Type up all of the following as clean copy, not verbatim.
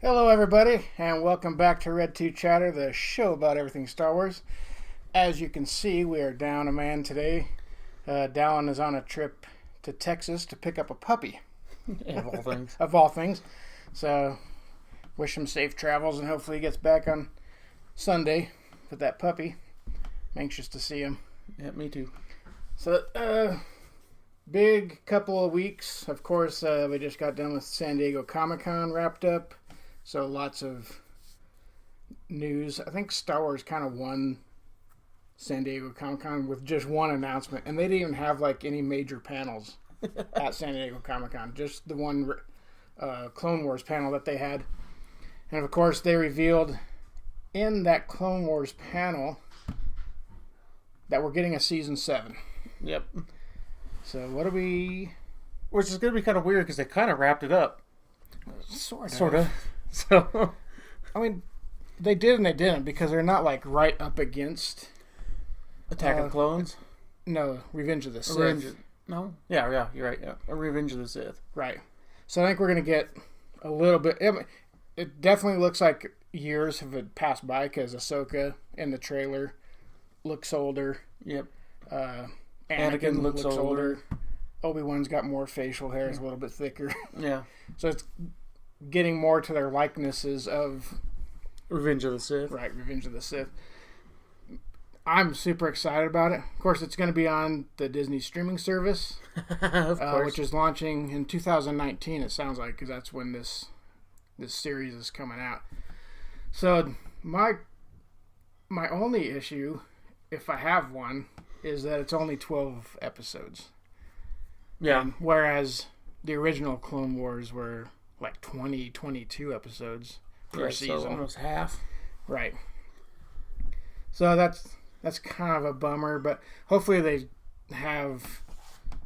Hello, everybody, and welcome back to Red 2 Chatter, the show about everything Star Wars. As you can see, we are down a man today. Dallin is on a trip to Texas to pick up a puppy. Of all things. Of all things. So, wish him safe travels, and hopefully he gets back on Sunday with that puppy. I'm anxious to see him. Yeah, me too. So, big couple of weeks. Of course, we just got done with San Diego Comic-Con wrapped up. So lots of news. I think Star Wars kind of won San Diego Comic-Con with just one announcement. And they didn't even have like any major panels at San Diego Comic-Con. Just the one Clone Wars panel that they had. And of course they revealed in that Clone Wars panel that we're getting a Season 7. Yep. So what do we... Which is going to be kind of weird because they kind of wrapped it up. Sort of. So, I mean, they did and they didn't because they're not like right up against Attack of Clones? No, Revenge of the Sith. No? Yeah, you're right. Yeah. A Revenge of the Sith. Right. So I think we're going to get a little bit... It definitely looks like years have passed by because Ahsoka in the trailer looks older. Yep. Anakin looks older. Obi-Wan's got more facial hair. It's a little bit thicker. Yeah. So it's getting more to their likenesses of... Revenge of the Sith. Right, Revenge of the Sith. I'm super excited about it. Of course, it's going to be on the Disney streaming service. Of course. Which is launching in 2019, it sounds like, because that's when this series is coming out. So my only issue, if I have one, is that it's only 12 episodes. Yeah. Whereas the original Clone Wars were like 20, 22 episodes per season. So almost half. Right. So that's kind of a bummer, but hopefully they have...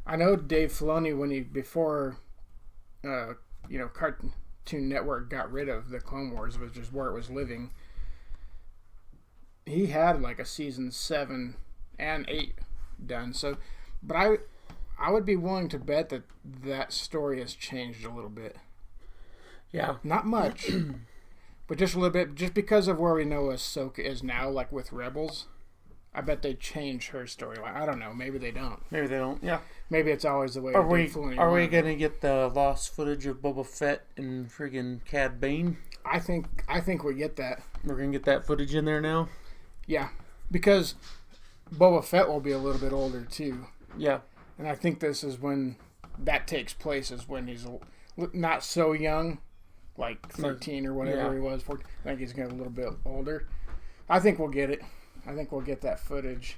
I know Dave Filoni, before Cartoon Network got rid of the Clone Wars, which is where it was living, he had like a season 7 and 8 done. So, but I would be willing to bet that story has changed a little bit. Yeah. Not much, but just a little bit. Just because of where we know Ahsoka is now, like with Rebels, I bet they change her storyline. I don't know. Maybe they don't. Yeah. Maybe it's always the way. Are we going to get the lost footage of Boba Fett and friggin' Cad Bane? I think we get that. We're going to get that footage in there now? Yeah. Because Boba Fett will be a little bit older too. Yeah. And I think this is when that takes place, is when he's not so young, like 13 or whatever he was. 14. I think he's getting a little bit older. I think we'll get it. I think we'll get that footage.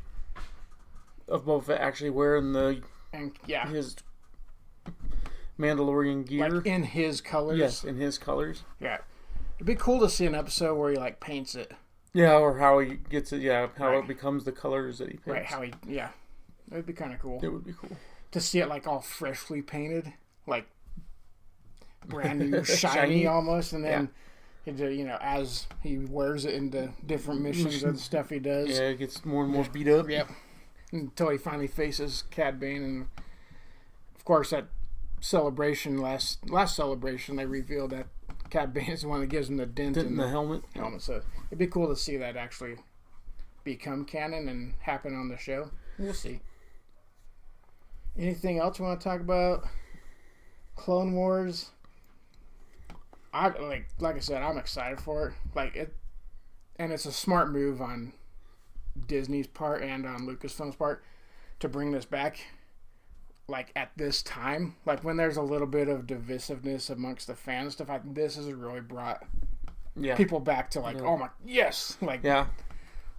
Of Boba Fett actually wearing his Mandalorian gear. Like in his colors. Yes, in his colors. Yeah. It'd be cool to see an episode where he like paints it. Yeah, or how he gets it, how it becomes the colors that he paints. Right, it would be kind of cool. It would be cool. To see it like all freshly painted, like brand new, shiny almost, and then as he wears it into different missions and stuff he does. Yeah, it gets more and more beat up. Yep. Until he finally faces Cad Bane, and of course that celebration, last celebration, they revealed that Cad Bane is the one that gives him the dent in the helmet. So it'd be cool to see that actually become canon and happen on the show. We'll see. Anything else you want to talk about? Clone Wars. Like I said, I'm excited for it. Like it, and it's a smart move on Disney's part and on Lucasfilm's part to bring this back. Like at this time, like when there's a little bit of divisiveness amongst the fans stuff, this has really brought people back to like, oh my, yes,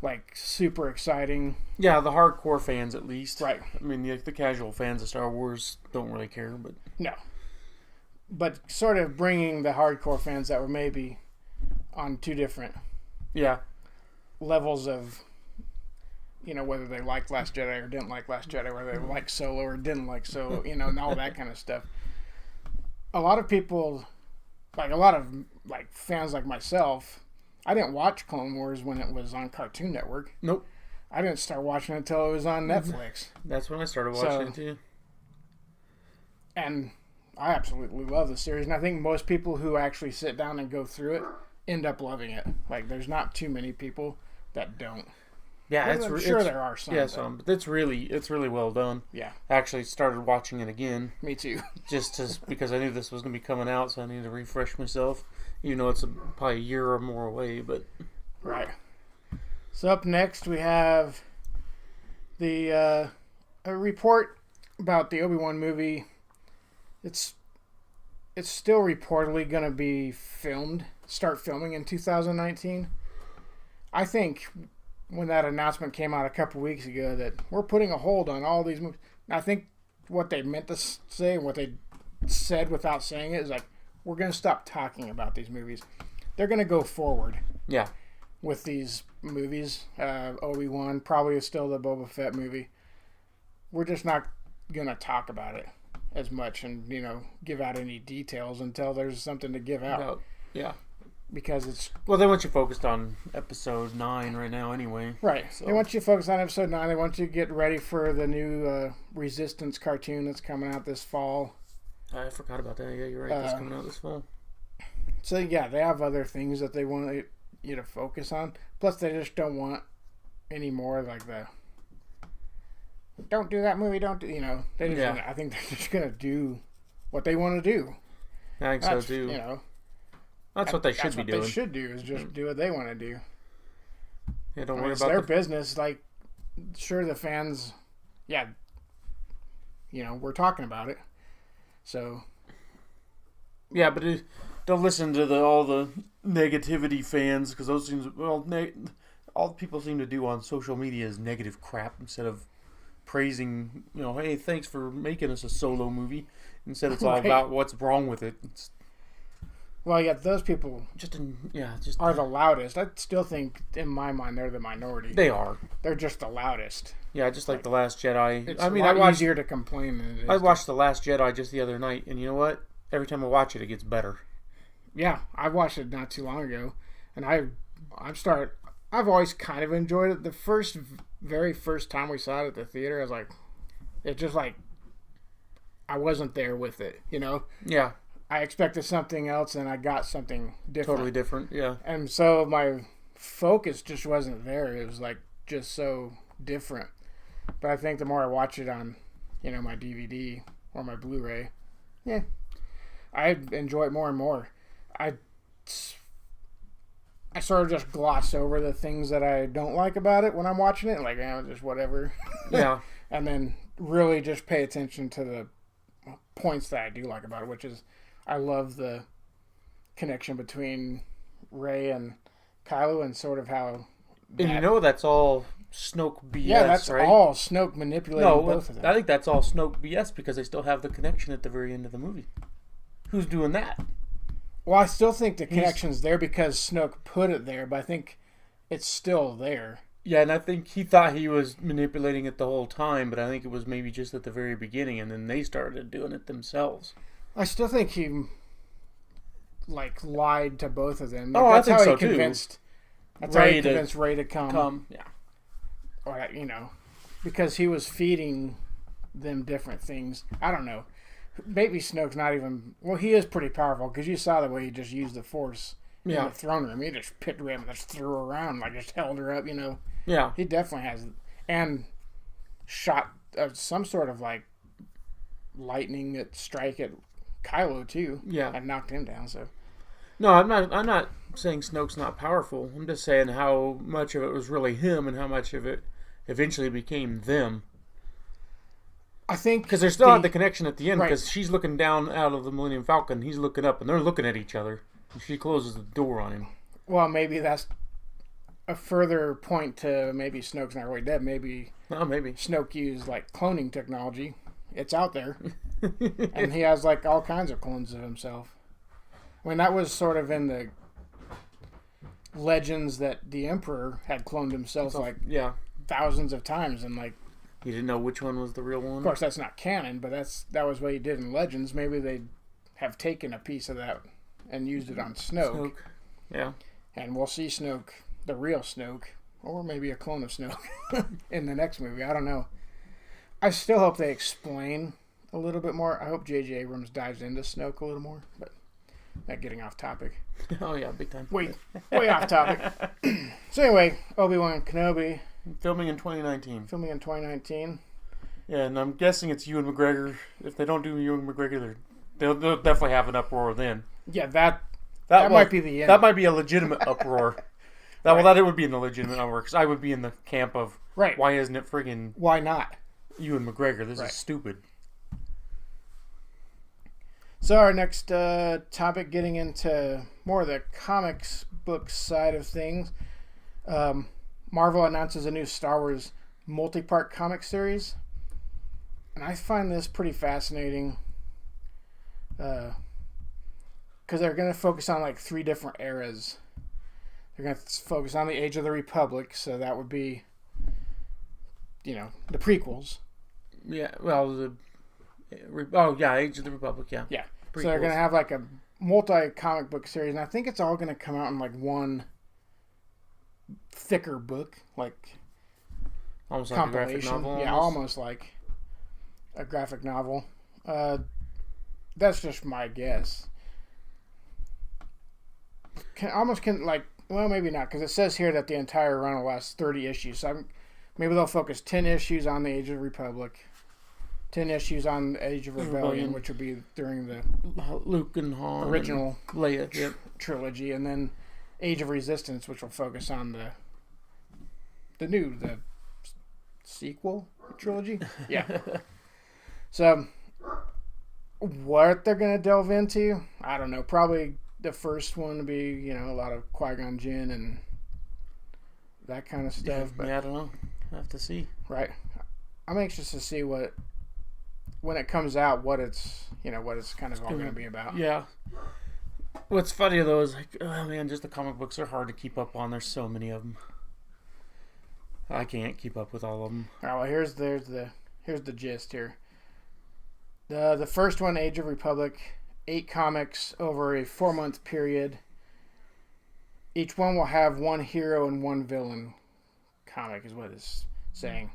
like super exciting. Yeah, the hardcore fans at least. Right. I mean, the casual fans of Star Wars don't really care, but no. But sort of bringing the hardcore fans that were maybe on two different levels of, whether they liked Last Jedi or didn't like Last Jedi, whether they liked Solo or didn't like Solo, and all that kind of stuff. A lot of people, fans like myself, I didn't watch Clone Wars when it was on Cartoon Network. Nope. I didn't start watching it until it was on Netflix. That's when I started watching it too. And I absolutely love the series, and I think most people who actually sit down and go through it end up loving it. Like, there's not too many people that don't. Yeah, I'm sure there are some. Yeah, some, but it's really well done. Yeah, I actually started watching it again. me too. Because I knew this was going to be coming out, so I needed to refresh myself. You know, it's probably a year or more away, but Right. So up next we have a report about the Obi-Wan movie. It's still reportedly going to be start filming in 2019. I think when that announcement came out a couple weeks ago that we're putting a hold on all these movies, I think what they meant to say and what they said without saying it is like, we're going to stop talking about these movies. They're going to go forward. yeah. With these movies. Obi-Wan probably is still the Boba Fett movie. We're just not going to talk about it as much and, give out any details until there's something to give out. Yeah. Because it's... Well, they want you focused on episode 9 right now anyway. Right. So. They want you to focus on episode 9. They want you to get ready for the new Resistance cartoon that's coming out this fall. I forgot about that. Yeah, you're right. That's coming out this fall. So, yeah, they have other things that they want you to focus on. Plus, they just don't want any more like the... Don't do that movie, don't do... They just I think they're just going to do what they want to do. I think so, too. That's what they should be doing. What they should do is just do what they want to do. Yeah, don't worry about their business. Like, sure, the fans, we're talking about it. So, yeah, but don't listen to all the negativity fans because those seems all people seem to do on social media is negative crap instead of praising. Hey, thanks for making us a Solo movie. Instead, it's all about what's wrong with it. Well, yeah, those people are the loudest. I still think, in my mind, they're the minority. They are. They're just the loudest. Yeah, just like The Last Jedi. It's a lot easier to complain than it is. I watched The Last Jedi just the other night, and you know what? Every time I watch it, it gets better. Yeah, I watched it not too long ago, and I've always kind of enjoyed it. The very first time we saw it at the theater, I was like, it just like, I wasn't there with it, Yeah. I expected something else, and I got something different. Totally different, yeah. And so my focus just wasn't there. It was like just so different. But I think the more I watch it on, my DVD or my Blu-ray, I enjoy it more and more. I sort of just gloss over the things that I don't like about it when I'm watching it, like, just whatever. Yeah. And then really just pay attention to the points that I do like about it, which is I love the connection between Rey and Kylo and sort of how... And that's all Snoke BS, yeah, that's right? all Snoke manipulating both of them. I think that's all Snoke BS because they still have the connection at the very end of the movie. Who's doing that? Well, I still think the connection's there because Snoke put it there, but I think it's still there. Yeah, and I think he thought he was manipulating it the whole time, but I think it was maybe just at the very beginning, and then they started doing it themselves. I still think he, lied to both of them. I think so, too. That's how he convinced Rey to come. Yeah. Or, because he was feeding them different things. I don't know. Maybe Snoke's not even... Well, he is pretty powerful, because you saw the way he just used the Force in the throne room. He just picked her up and just threw her around, just held her up, Yeah. He definitely has... And shot some sort of, lightning strike at Kylo, too. Yeah. And knocked him down, so... No, I'm not saying Snoke's not powerful. I'm just saying how much of it was really him and how much of it eventually became them. I think... Because they still had the connection at the end, because she's looking down out of the Millennium Falcon, he's looking up, and they're looking at each other. And she closes the door on him. Well, maybe that's a further point to maybe Snoke's not really dead. Maybe Snoke used, cloning technology. It's out there. And he has, all kinds of clones of himself. I mean, that was sort of in the legends that the Emperor had cloned himself, thousands of times, and, You didn't know which one was the real one? Of course, that's not canon, but that was what he did in Legends. Maybe they have taken a piece of that and used it on Snoke. Yeah. And we'll see Snoke, the real Snoke, or maybe a clone of Snoke in the next movie. I don't know. I still hope they explain a little bit more. I hope J.J. Abrams dives into Snoke a little more, but not getting off topic. Oh yeah, big time. Way off topic. So anyway, Obi-Wan Kenobi. Filming in 2019. Filming in 2019. Yeah, and I'm guessing it's Ewan McGregor. If they don't do Ewan McGregor, they'll definitely have an uproar then. Yeah, that might be the end. That might be a legitimate uproar. Well, that would be in a legitimate uproar, because I would be in the camp of, right. Why isn't it friggin' Why not? Ewan McGregor? This is stupid. So our next topic, getting into more of the comics book side of things. Marvel announces a new Star Wars multi-part comic series. And I find this pretty fascinating. Because they're going to focus on like 3 different eras. They're going to focus on the Age of the Republic. So that would be, the prequels. Yeah, well, Age of the Republic, yeah. Yeah. Prequels. So they're going to have like a multi-comic book series. And I think it's all going to come out in like one thicker book. Like almost like a graphic novel. Yeah, almost like a graphic novel. That's just my guess. Well, maybe not, because it says here that the entire run will last 30 issues. So maybe they'll focus 10 issues on the Age of the Republic, 10 issues on the Age of Rebellion, which would be during the Luke and Han original and Leia trilogy, and then Age of Resistance, which will focus on the sequel trilogy. Yeah. So what they're going to delve into, I don't know. Probably the first one to be, a lot of Qui-Gon Jinn and that kind of stuff. But I don't know. I have to see. Right. I'm anxious to see when it comes out, what it's kind of all going to be about. Yeah. What's funny though is just the comic books are hard to keep up on. There's so many of them. I can't keep up with all of them. All right. Well, here's the gist here. The first one, Age of Republic, 8 comics over a 4-month period. Each one will have 1 hero and 1 villain comic, is what it's saying.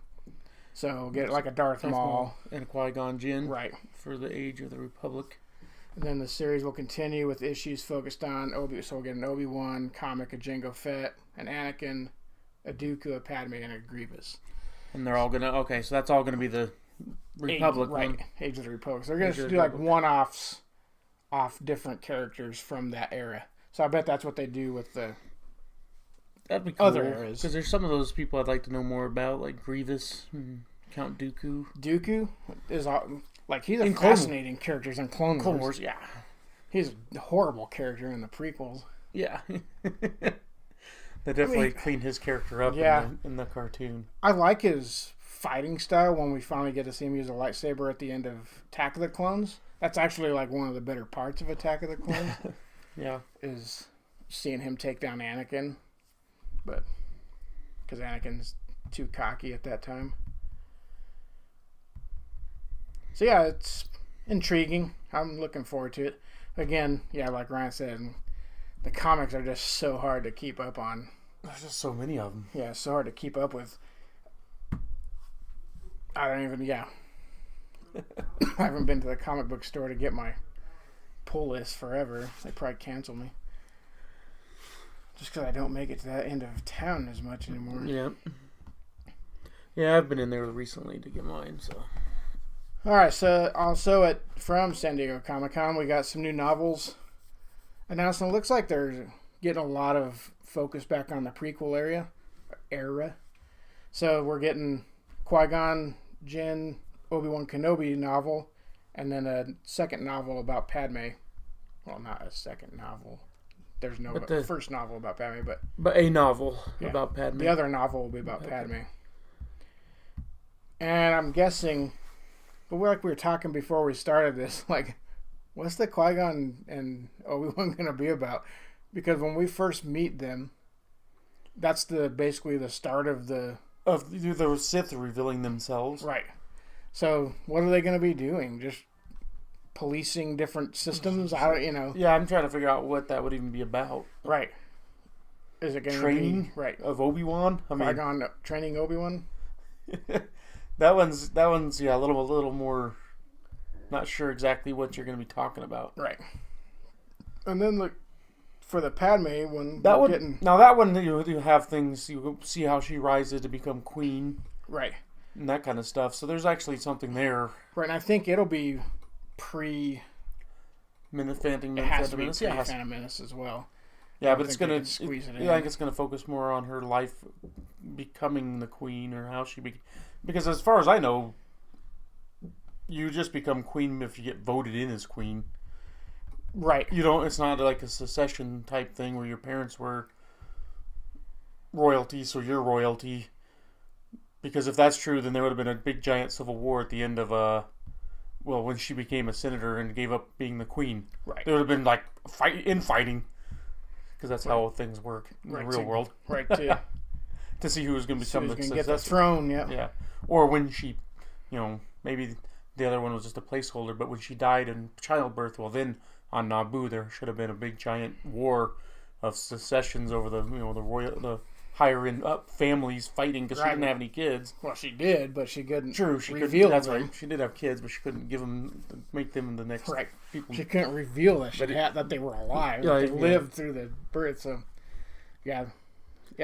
So we'll get like a Darth Maul and a Qui-Gon Jinn, right, for the Age of the Republic. And then the series will continue with issues focused on So we'll get an Obi-Wan comic, a Jango Fett, an Anakin, a Dooku, a Padme, and a Grievous. And they're all gonna so that's all gonna be the Republic right? one. Age of the Republic. So they're gonna do like one-offs off different characters from that era. So I bet that's what they do with the That'd be cool, other eras. Because there's some of those people I'd like to know more about, like Grievous and Count Dooku. Dooku is he's a fascinating character in Clone Wars. Yeah. He's a horrible character in the prequels. Yeah. They definitely cleaned his character up in the cartoon. I like his fighting style when we finally get to see him use a lightsaber at the end of Attack of the Clones. That's actually like one of the better parts of Attack of the Clones. Yeah. Is seeing him take down Anakin. But because Anakin's too cocky at that time. So yeah, it's intriguing. I'm looking forward to it. Again, like Ryan said, the comics are just so hard to keep up on. There's just so many of them. Yeah, it's so hard to keep up with. I haven't been to the comic book store to get my pull list forever. They probably cancel me. Just because I don't make it to that end of town as much anymore. Yeah. Yeah, I've been in there recently to get mine, so. Alright, so also from San Diego Comic-Con, we got some new novels announced. And it looks like they're getting a lot of focus back on the prequel era. So we're getting Qui-Gon Jinn, Obi-Wan Kenobi novel, and then a second novel about Padme. Well, not a second novel. There's no first novel about Padme, but a novel about Padme. The other novel will be about Padme. And I'm guessing, but we were talking before we started this, like, what's the Qui-Gon and Obi-Wan going to be about? Because when we first meet them, that's basically the start of the Sith revealing themselves. Right. So what are they going to be doing? Just policing different systems? Yeah, I'm trying to figure out what that would even be about. Right. Is it going to be training of Obi-Wan? Qui-Gon training Obi-Wan? that one's a little more not sure exactly what you're going to be talking about. Right. And then look for the Padme when That we're one, getting now that one you have things, you see how she rises to become queen right. and that kind of stuff. So there's actually something there. Right, and I think it'll be pre. Phantom It has to be Menace. pre Yeah, Phantom Menace as well. yeah, I but it's think they gonna can squeeze it in. Yeah, I think it's gonna focus more on her life becoming the queen or how because as far as I know, you just become queen if you get voted in as queen. Right. You don't. It's not like a secession type thing where your parents were royalty, so you're royalty. Because if that's true, then there would have been a big giant civil war at the end of when she became a senator and gave up being the queen. Right. There would have been like infighting. Because that's how things work in the real world. Right, too. To see who was going to become the Who's successor. get the throne, yeah. Yeah. Or when she, maybe the other one was just a placeholder, but when she died in childbirth, well then on Naboo there should have been a big giant war of secessions over the the higher end up families fighting because she didn't have any kids. Well, she did, but she couldn't. True, she reveal couldn't. That's them. right. She did have kids, but she couldn't make them the next people. She couldn't reveal that they were alive. Yeah, they lived through the birth. So, yeah,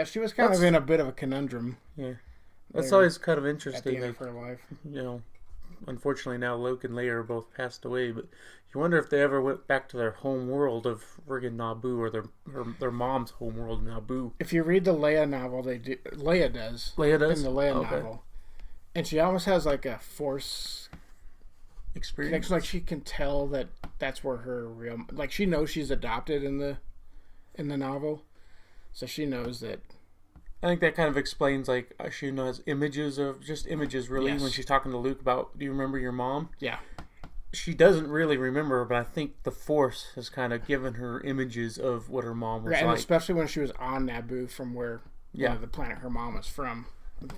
she was kind of in a bit of a conundrum. Yeah, that's always kind of interesting. At the end of her life, unfortunately now Luke and Leia are both passed away, but you wonder if they ever went back to their home world of friggin' Naboo or their mom's home world, Naboo. If you read the Leia novel, Leia does. Leia does? In the Leia novel. And she almost has like a Force experience. Like she can tell that that's where her real... Like she knows she's adopted in the novel. So she knows that... I think that kind of explains, like, she knows images really, when she's talking to Luke about, do you remember your mom? Yeah. She doesn't really remember, but I think the Force has kind of given her images of what her mom was like. And especially when she was on Naboo from where, the planet her mom was from.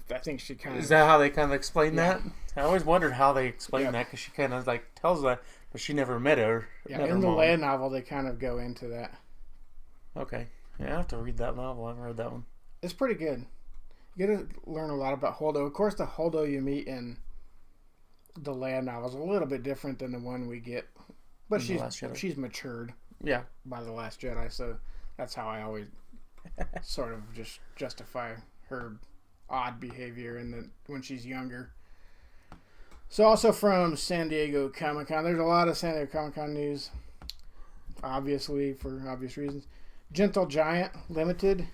I think she kind of... Is that how they kind of explain that? I always wondered how they explain that, because she kind of, like, tells that, but she never met her. Yeah, in the Leia novel, they kind of go into that. Okay. Yeah, I have to read that novel. I haven't read that one. It's pretty good. You get to learn a lot about Holdo. Of course, the Holdo you meet in the Leia novel is a little bit different than the one we get, but she's matured. Yeah. By the Last Jedi, so that's how I always sort of just justify her odd behavior when she's younger. So also from San Diego Comic-Con, there's a lot of San Diego Comic-Con news, obviously for obvious reasons. Gentle Giant Limited.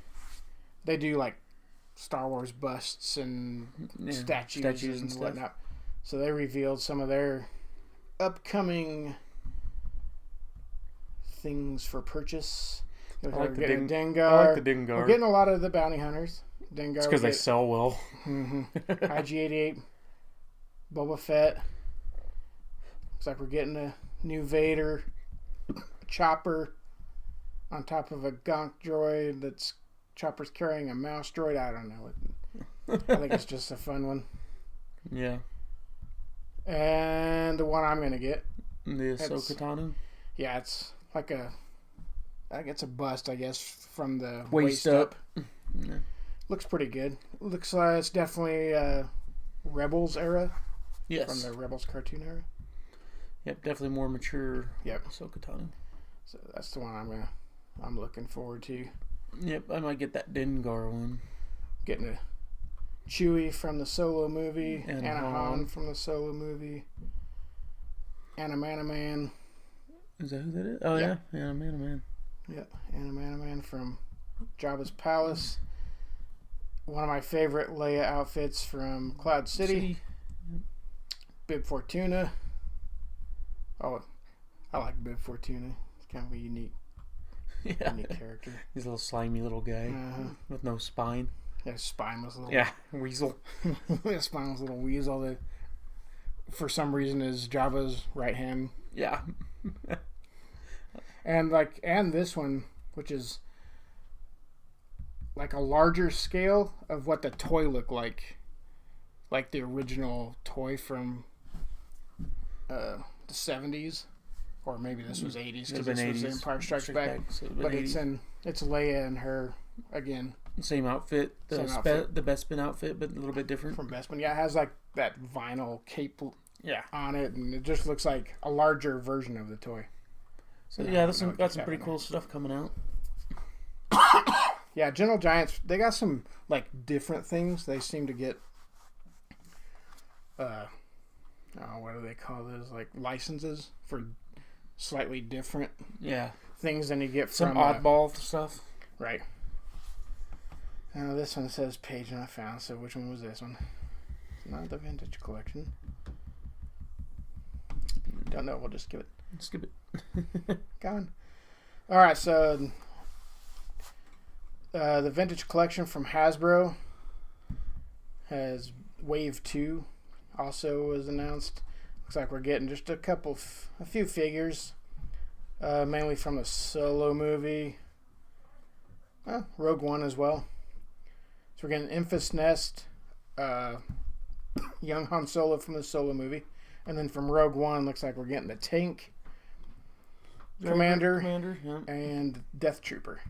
They do like Star Wars busts and statues and whatnot. So they revealed some of their upcoming things for purchase. I like the Dengar. I like the Dengar. We're getting a lot of the bounty hunters. Dengar. It's because they sell well. Mm-hmm. IG-88, Boba Fett. Looks like we're getting a new Vader, Chopper, on top of a Gonk droid that's Chopper's carrying a mouse droid. I don't know. I think it's just a fun one. Yeah. And the one I'm going to get. The Ahsoka Tano? Yeah, it's like it's a bust, I guess, from the waist up. Yeah. Looks pretty good. Looks like it's definitely Rebels era. Yes. From the Rebels cartoon era. Yep, definitely more mature. Yep. Ahsoka Tano. So that's the one I'm looking forward to. Yep, I might get that Dengar one. Getting a Chewie from the Solo movie, and Han from the Solo movie, Man. Is that who that is? Oh yeah, Man. Yep, Man from Jabba's Palace. One of my favorite Leia outfits from Cloud City. Bib Fortuna. Oh, I like Bib Fortuna. It's kind of a unique character. He's a little slimy little guy with no spine. Yeah, spineless little... Yeah, weasel. Spineless little weasel that, for some reason, is Jabba's right hand. Yeah. and this one, which is like a larger scale of what the toy looked like the original toy from the 70s, or maybe this was 80s because this was Empire Strikes Back. But it's Leia and her again. Same outfit, the Bespin outfit, but a little bit different from Bespin. Yeah, it has like that vinyl cape on it, and it just looks like a larger version of the toy. So yeah, this one got some pretty cool stuff coming out. Yeah, Gentle Giants, they got some like different things. They seem to get what do they call those? Like licenses for slightly different things than you get from some oddball stuff. Right. Now this one says page not found, so which one was this one? It's not the vintage collection. Don't know, we'll just skip it. Skip it. Gone. Alright, so the vintage collection from Hasbro has Wave 2 also was announced. Looks like we're getting just a few figures, mainly from the Solo movie. Rogue One as well. So we're getting Enfys Nest, young Han Solo from the Solo movie, and then from Rogue One, looks like we're getting the Tank Commander and Death Trooper.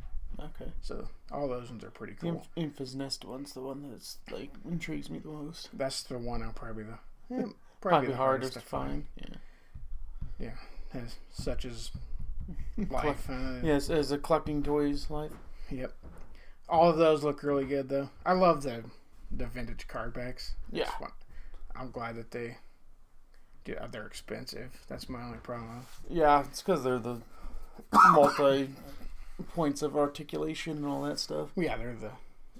Okay. So all those ones are pretty cool. The Enfys Nest one's the one that's like intrigues me the most. That's the one I'll probably probably the hardest to find. Yeah. As such as life. Yes, as a collecting toys life. Yep. All of those look really good though. I love the vintage card backs. Yeah. I'm glad that they're expensive. That's my only problem. Yeah, it's because they're the multi points of articulation and all that stuff. Yeah, they're the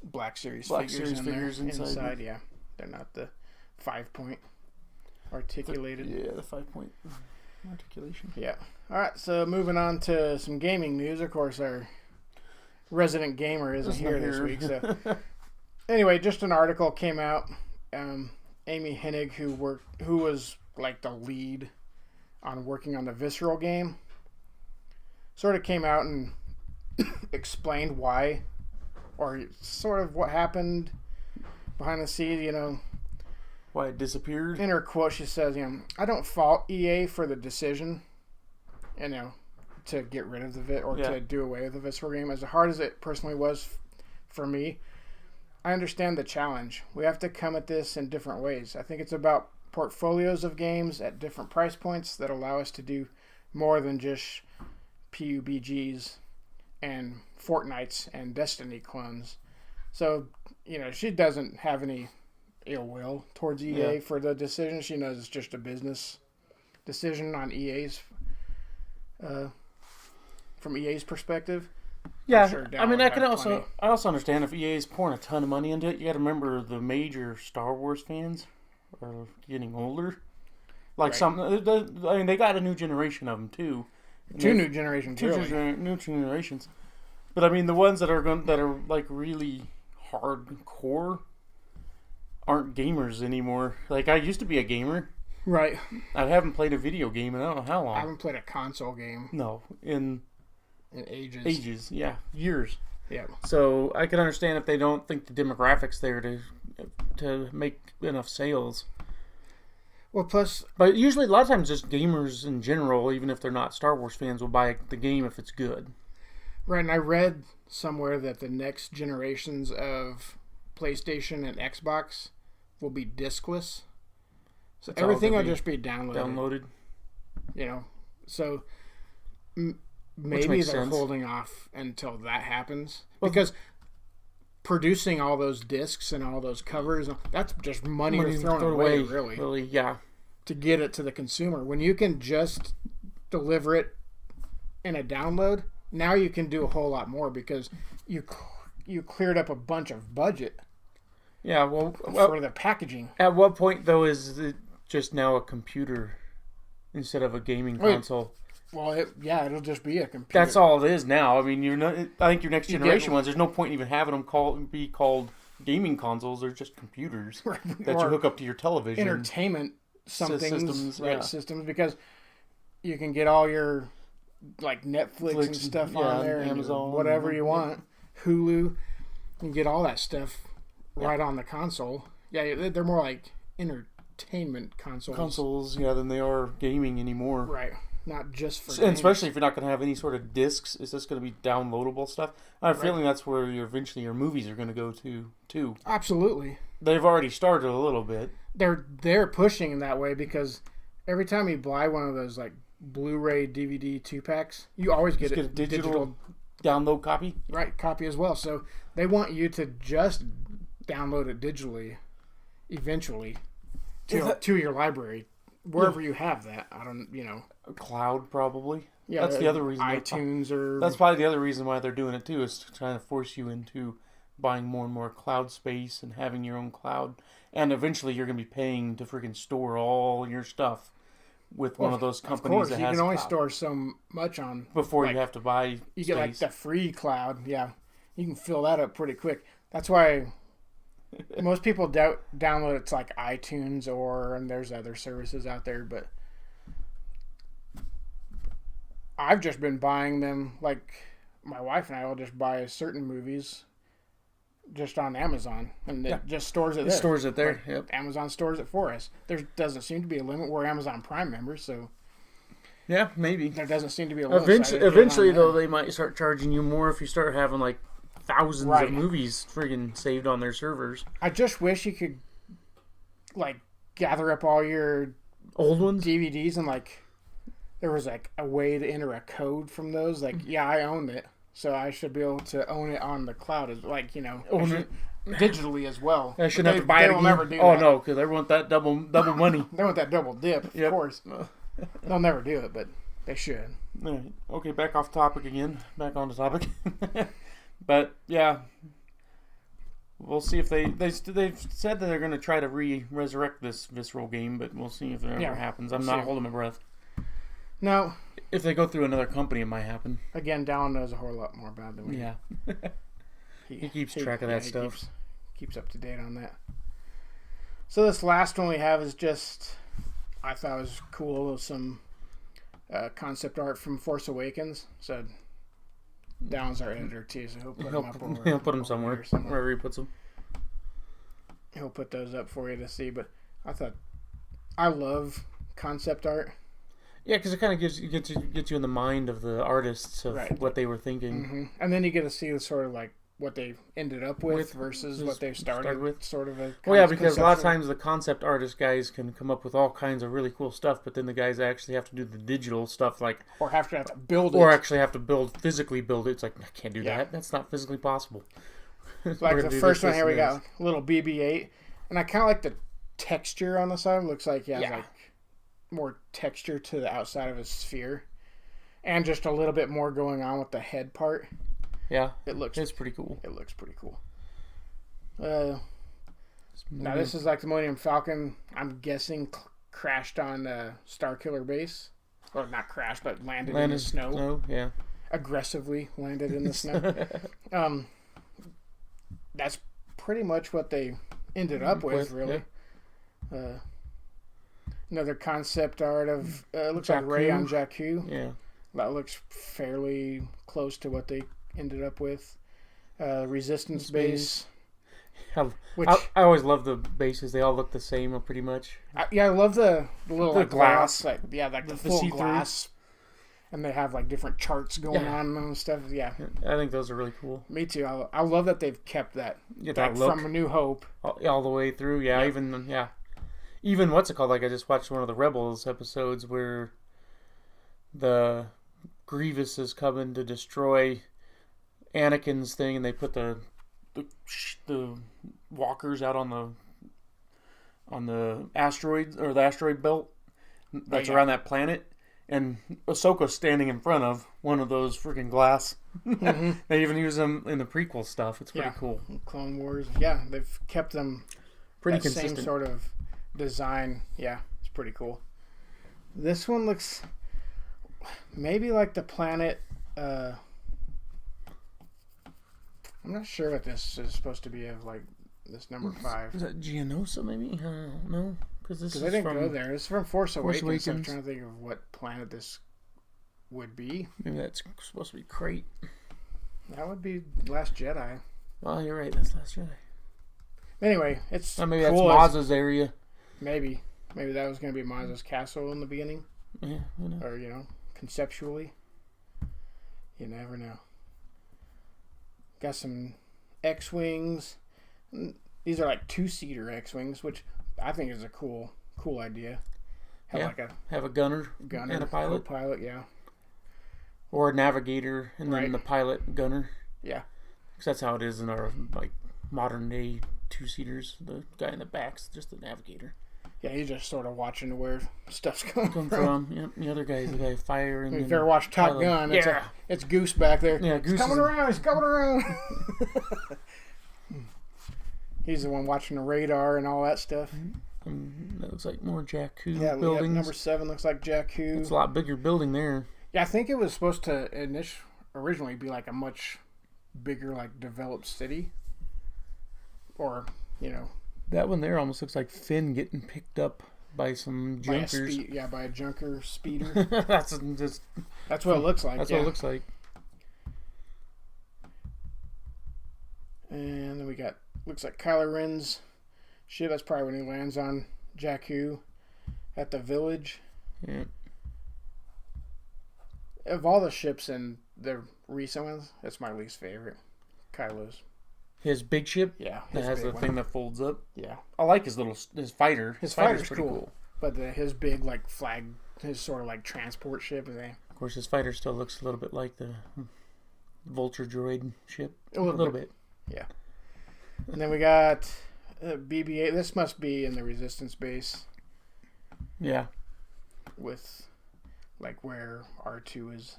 Black Series figures inside. Yeah, they're not the 5-point articulated. The 5-point articulation. Yeah. All right, so moving on to some gaming news. Of course, our resident gamer isn't here this week. So anyway, just an article came out. Amy Hennig, who was like the lead on working on the Visceral game, sort of came out and explained why, or sort of what happened behind the scenes, why it disappeared. In her quote, she says, I don't fault EA for the decision, to get rid of to do away with the Visceral game. As hard as it personally was for me, I understand the challenge. We have to come at this in different ways. I think it's about portfolios of games at different price points that allow us to do more than just PUBGs and Fortnites and Destiny clones. So, she doesn't have any ill will towards EA for the decision. She knows it's just a business decision on from EA's perspective. Yeah, sure I also understand if EA is pouring a ton of money into it. You got to remember the major Star Wars fans are getting older. Like right. They got a new generation of them too. Two new generations. New generations. But the ones that are like really hardcore aren't gamers anymore. Like I used to be a gamer. Right. I haven't played a video game in I don't know how long. I haven't played a console game. No, in ages. Ages, yeah, years. Yeah. So I can understand if they don't think the demographics there to make enough sales. Well, plus, but usually a lot of times just gamers in general, even if they're not Star Wars fans, will buy the game if it's good. Right, and I read somewhere that the next generations of PlayStation and Xbox will be discless. So everything will just be downloaded. So maybe they're holding off until that happens. Because producing all those discs and all those covers, that's just money you're throwing away, really. Really, yeah. To get it to the consumer. When you can just deliver it in a download, now you can do a whole lot more because you cleared up a bunch of budget. Yeah, well, for the packaging. At what point, though, is it just now a computer instead of a gaming console? Well, it'll just be a computer. That's all it is now. I think your next generation ones, there's no point in even having them be called gaming consoles. They're just computers that you hook up to your television. Entertainment systems, because you can get all your like Netflix and stuff on there, Amazon, and whatever you want, Hulu. You can get all that stuff right on the console. Yeah, they're more like entertainment consoles. Than they are gaming anymore. Right. Not just for and especially if you're not going to have any sort of discs, it's just going to be downloadable stuff. I have a feeling that's where eventually your movies are going to go to too. Absolutely. They've already started a little bit. they're pushing in that way because every time you buy one of those like Blu-ray DVD 2-packs, you always get a digital download copy. Right, copy as well. So they want you to just download it digitally eventually to your library, wherever you have that. I don't, Cloud probably. Yeah, that's the other reason. iTunes or that's probably the other reason why they're doing it too, is trying to force you into buying more and more cloud space and having your own cloud. And eventually, you're going to be paying to freaking store all your stuff with one of those companies. Of course, that has you can only store so much on before you have to buy. You get like the free cloud. Yeah, you can fill that up pretty quick. That's why most people download it to like iTunes and there's other services out there, but I've just been buying them. Like my wife and I will just buy certain movies just on Amazon, and it just stores it there. It stores it there. Like, yep. Amazon stores it for us. There doesn't seem to be a limit. We're Amazon Prime members, so yeah, maybe there doesn't seem to be a limit. Eventually, though, they might start charging you more if you start having like thousands of movies friggin' saved on their servers. I just wish you could like gather up all your old ones DVDs and like there was like a way to enter a code from those. Like, yeah, I own it, so I should be able to own it on the cloud, as like own it digitally as well. I shouldn't have to buy it again. Never do that. No, because they want that double money. They want that double dip, of course. They'll never do it, but they should. All right. Okay, back off topic again. Back on the topic. But yeah, we'll see if they've said that they're going to try to resurrect this Visceral game, but we'll see if it ever happens. I'm not holding my breath. No. If they go through another company, it might happen. Again, Dallin knows a whole lot more about it than we. Yeah. he keeps track of that stuff. Keeps up to date on that. So this last one we have is just, I thought it was cool. It was some concept art from Force Awakens. So Dallin's our editor too, so he'll put them up. He'll put them somewhere, wherever he puts them. He'll put those up for you to see. But I love concept art. Yeah, because it kind of gets you in the mind of the artists of what they were thinking, and then you get to see sort of like what they ended up with versus what they started with. Sort of a because a lot of times the concept artist guys can come up with all kinds of really cool stuff, but then the guys that actually have to do the digital stuff, like or have to build it, or actually have to physically build it. It's like I can't do that. That's not physically possible. Like the first one here, we got a little BB-8, and I kind of like the texture on the side. It looks like like more texture to the outside of his sphere, and just a little bit more going on with the head part. Yeah, it's pretty cool. It looks pretty cool. Now this is like the Millennium Falcon. I'm guessing crashed on Starkiller Base, or not crashed, but landed in the snow. Yeah, aggressively landed in the snow. That's pretty much what they ended up with, really. Yeah. Another concept art of looks like Rey on Jakku. Yeah, that looks fairly close to what they ended up with. Resistance base. I always love the bases. They all look the same, pretty much. I love the little glass. Like the full see-through glass. And they have like different charts going on and stuff. Yeah, I think those are really cool. Me too. I love that they've kept that. That look from A New Hope all the way through. Yeah, even what's it called? Like I just watched one of the Rebels episodes where the Grievous is coming to destroy Anakin's thing, and they put the walkers out on the asteroids or the asteroid belt that's around that planet, and Ahsoka's standing in front of one of those freaking glass. They even use them in the prequel stuff. It's pretty cool. Clone Wars. Yeah, they've kept them pretty consistent. Same sort of design. Yeah, it's pretty cool. This one looks maybe like the planet. I'm not sure what this is supposed to be of, like this number 5. Is that Geonosa maybe? I don't know. Because they didn't go there. It's from Force Awakens. So I'm trying to think of what planet this would be. Maybe that's supposed to be Crate. That would be Last Jedi. Oh, you're right. That's Last Jedi. Anyway, it's maybe cool. That's Maz's area. Maybe that was going to be Maz's castle in the beginning. Yeah, or conceptually. You never know. Got some X-wings. These are like 2-seater X-wings, which I think is a cool idea. Have a gunner and a pilot. Co-pilot, yeah. Or a navigator and then the pilot gunner. Yeah. Because that's how it is in our modern day two-seaters. The guy in the back's just the navigator. Yeah, he's just sort of watching where stuff's coming from. Yep. The other guy's the guy firing. If you ever watched Top Gun, it's Goose back there. Yeah, Goose he's coming around. He's the one watching the radar and all that stuff. That looks like more Jakku buildings. Yeah, number 7 looks like Jakku. It's a lot bigger building there. Yeah, I think it was supposed to originally be like a much bigger, like, developed city. Or, That one there almost looks like Finn getting picked up by some junkers. By a junker speeder. That's what it looks like. That's what it looks like. And then we got, looks like Kylo Ren's ship. That's probably when he lands on Jakku at the village. Yeah. Of all the ships in the recent ones, that's my least favorite. Kylo's. His big ship? Yeah. That has the thing that folds up? Yeah. I like his fighter. His fighter's pretty cool. But his big, like, flag, his sort of, like, transport ship. Of course, his fighter still looks a little bit like the Vulture droid ship. A little bit. Yeah. And then we got BB-8. This must be in the Resistance base. Yeah. With, like, where R2 is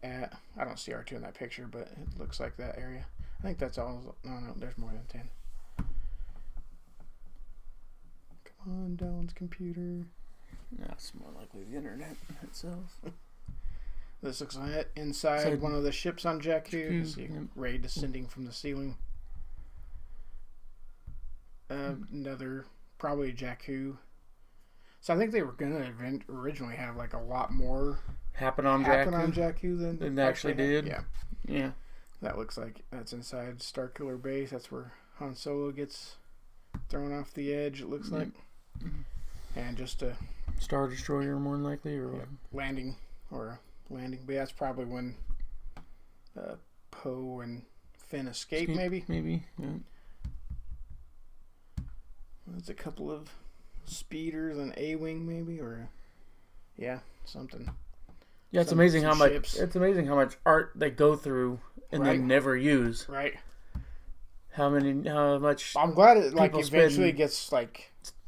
at. I don't see R2 in that picture, but it looks like that area. I think that's all. No, there's more than 10. Come on, Don's computer. That's more likely the internet itself. This looks like it inside one of the ships on Jakku. You see Rey descending from the ceiling. Another, probably Jakku. So I think they were going to originally have like a lot more happen on Jakku than they actually did. Yeah. That looks like that's inside Starkiller Base. That's where Han Solo gets thrown off the edge, it looks like. And just a Star Destroyer, more than likely, or landing. But that's probably when Poe and Finn escape, maybe. Maybe, yeah. There's a couple of speeders and A-wing, maybe, or something. Yeah, it's amazing how much art they go through and they never use. Right. How much? I'm glad it eventually gets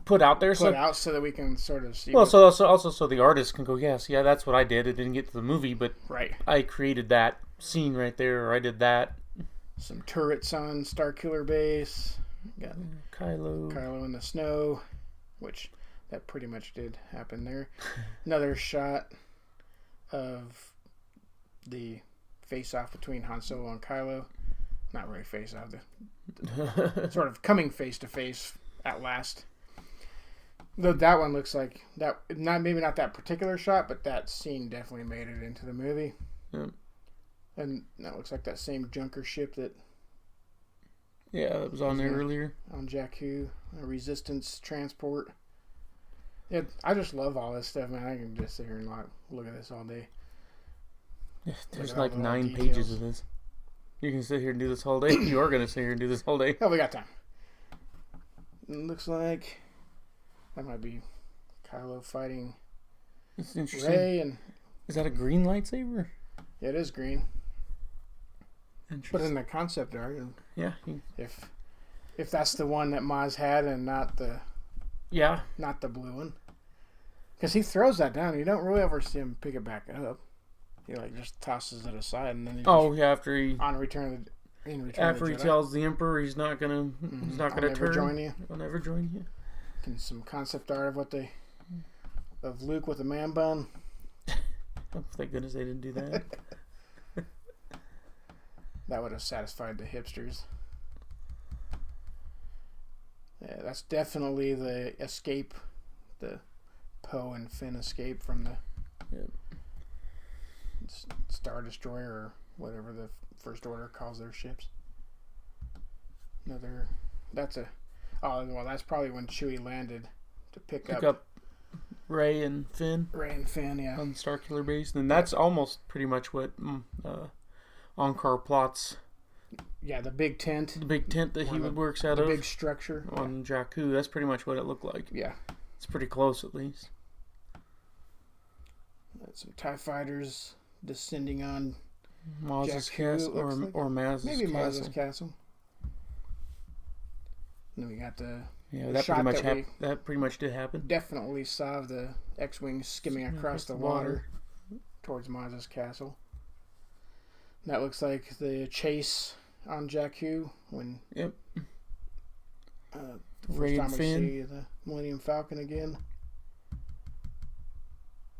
put out there, so that we can sort of see. Well, so also so the artist can go, yes, that's what I did. It didn't get to the movie, but I created that scene right there, or I did that. Some turrets on Starkiller Base. Got Kylo in the snow, which that pretty much did happen there. Another shot of the face-off between Han Solo and Kylo. Not really face-off. The sort of coming face-to-face at last. Though that one looks like that. Maybe not that particular shot, but that scene definitely made it into the movie. Yeah. And that looks like that same junker ship that. Yeah, that was on there earlier. On Jakku, a Resistance transport. Yeah, I just love all this stuff, man. I can just sit here and look at this all day. Yeah, there's like 9 pages of this. You can sit here and do this all day. You are going to sit here and do this all day. Oh, we got time. It looks like that might be Kylo fighting It's interesting. Rey. And is that a green lightsaber? Yeah, it is green. Interesting. But in the concept art, yeah. If that's the one that Maz had and not the blue one, because he throws that down, you don't really ever see him pick it back up. He just tosses it aside, and then after he tells the Emperor he's not gonna turn. Join you. I'll never join you. And some concept art of Luke with a man bun. Oh, thank goodness they didn't do that. That would have satisfied the hipsters. Yeah, that's definitely the escape, the Poe and Finn escape from the Star Destroyer, or whatever the First Order calls their ships. That's probably when Chewie landed to pick up Rey and Finn. Yeah. On Starkiller Base. And that's almost pretty much what Ankar plots Yeah, the big tent. The big tent that he works out the of. The big structure. On Jakku. That's pretty much what it looked like. Yeah. It's pretty close, at least. Some TIE fighters descending on Maz's Jakku, castle, or Maz's maybe castle. Maz's castle. And then we got the that shot that pretty much did happen. Definitely saw the X-wing skimming across the water towards Maz's castle. And that looks like the chase on Jakku when Yep. The Ray first and time Finn. we see the Millennium Falcon again.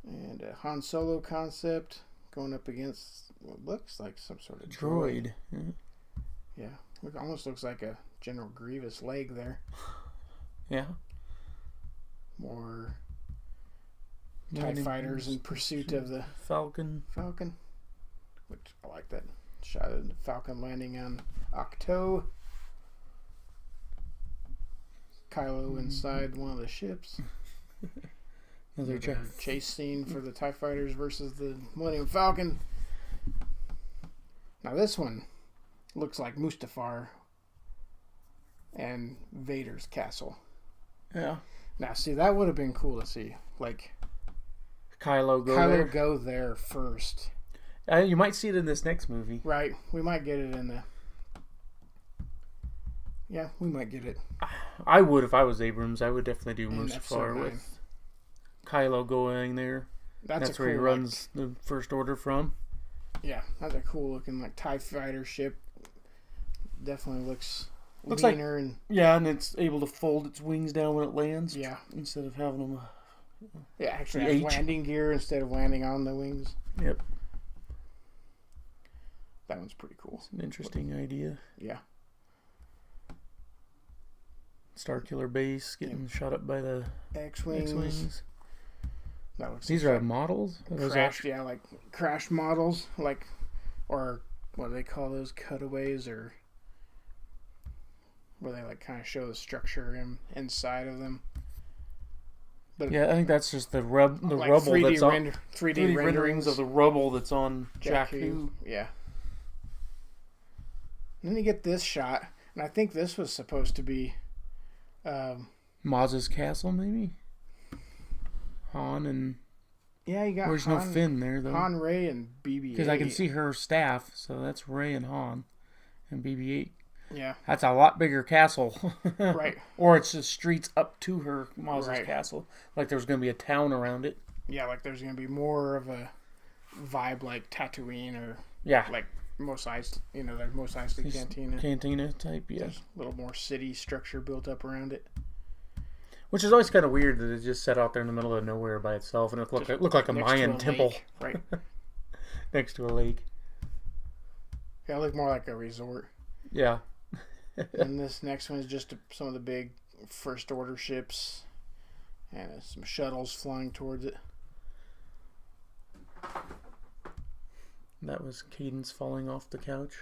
And a Han Solo concept going up against what looks like some sort of droid. Yeah. It almost looks like a General Grievous leg there. Yeah. More TIE fighters in pursuit of the Falcon. Which I like that shot of the Falcon landing on Octo. Kylo inside one of the ships. Another chase scene for the TIE fighters versus the Millennium Falcon. Now this one looks like Mustafar and Vader's castle. Yeah. Now see, that would have been cool to see. Like Kylo go there first. You might see it in this next movie. Right. We might get it in the... Yeah, we might get it. I would if I was Abrams. I would definitely do In Mustafar Episode 9. with Kylo going there. That's where he runs the First Order from. Yeah, that's a cool looking TIE fighter ship. Definitely looks leaner and it's able to fold its wings down when it lands. Yeah, instead of having them. Actually has landing gear instead of landing on the wings. Yep. That one's pretty cool. It's an interesting idea. Yeah. Starkiller Base getting shot up by the X-Wings. That looks These are models? Crash models, or what do they call those, cutaways, or where they kind of show the structure inside of them. But I think that's just the rubble 3D that's on 3D renderings of the rubble that's on Jakku. Yeah. And then you get this shot, and I think this was supposed to be Maz's castle, maybe. Han and you got. There's no Finn there though. Han, Rey, and BB-8. Because I can see her staff, so that's Rey and Han, and BB-8. Yeah, that's a lot bigger castle. Right. Or it's the streets up to her Maz's castle, like there's going to be a town around it. Yeah, there's going to be more of a vibe like Tatooine or like Mos Eisley, like Mos Eisley Cantina type. Yeah, there's a little more city structure built up around it. Which is always kind of weird that it's just set out there in the middle of nowhere by itself, and it looked like a Mayan temple, right, next to a lake. Yeah, it looked more like a resort. Yeah. And this next one is just some of the big First Order ships and some shuttles flying towards it. That was Cadence falling off the couch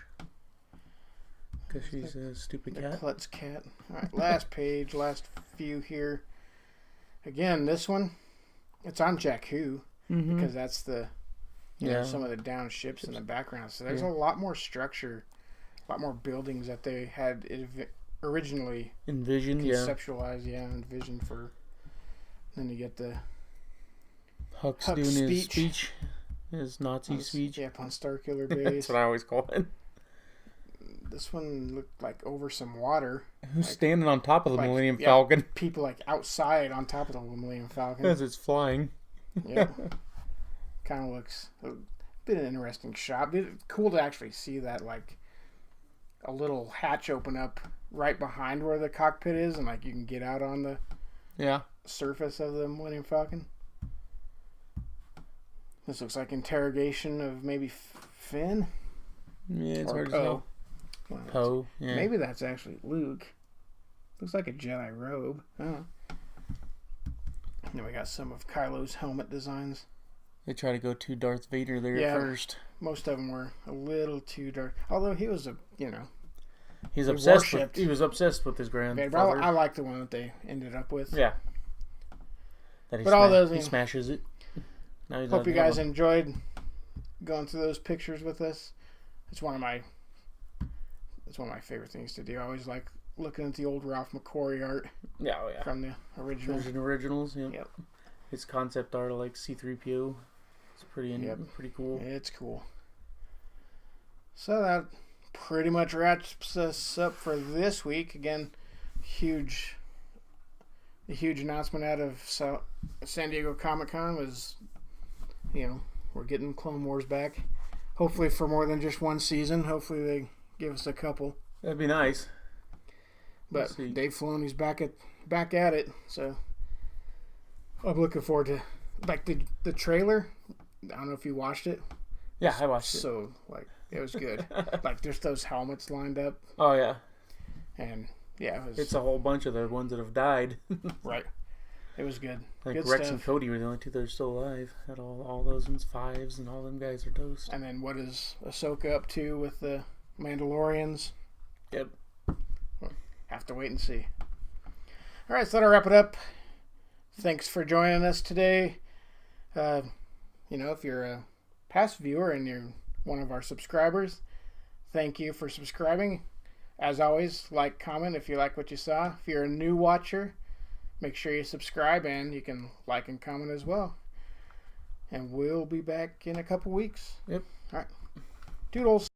because she's a stupid cat. Klutz cat. All right, last page, last few here. Again, this one, it's on Jakku because that's the some of the down ships in the background. So there's a lot more structure. A lot more buildings that they had originally conceptualized, envisioned for. Then you get the Hux doing his speech, his Nazi speech. Yeah, on Starkiller Base. That's what I always call it. This one looked like over some water. Who's standing on top of the Millennium Falcon? People outside on top of the Millennium Falcon as it's flying. Yeah, kind of looks a bit of an interesting shot. It's cool to actually see that a little hatch open up right behind where the cockpit is, and you can get out on the surface of the Millennium Falcon. This looks like interrogation of maybe Finn. Yeah, it's hard to tell. Poe. Yeah. Maybe that's actually Luke. Looks like a Jedi robe. And then we got some of Kylo's helmet designs. They try to go to Darth Vader there at first. Most of them were a little too dark. Although he was He's obsessed with. He was obsessed with his grandfather. I like the one that they ended up with. Yeah. He smashes it. Hope you guys enjoyed going through those pictures with us. It's one of my It's one of my favorite things to do. I always like looking at the old Ralph McQuarrie art Yeah, oh yeah. from the original. There's originals, yeah. Yep. His concept art of like C-3PO. It's pretty cool. It's cool. So that pretty much wraps us up for this week. Again, the huge announcement out of San Diego Comic-Con was, we're getting Clone Wars back. Hopefully for more than just one season. Hopefully they give us a couple. That'd be nice. But Dave Filoni's back at it, so I'm looking forward to the trailer. I don't know if you watched it. Yeah, I watched it. So it was good. There's those helmets lined up. Oh yeah. And yeah, it's a whole bunch of the ones that have died. Right. It was good. Good Rex stuff. And Cody were the only two that are still alive. Had all those ones 5s, and all them guys are toast. And then what is Ahsoka up to with the Mandalorians? Yep. We'll have to wait and see. All right, so that'll wrap it up. Thanks for joining us today. If you're a past viewer and you're one of our subscribers, thank you for subscribing. As always, like, comment if you like what you saw. If you're a new watcher, make sure you subscribe, and you can like and comment as well. And we'll be back in a couple weeks. Yep. All right. Toodles.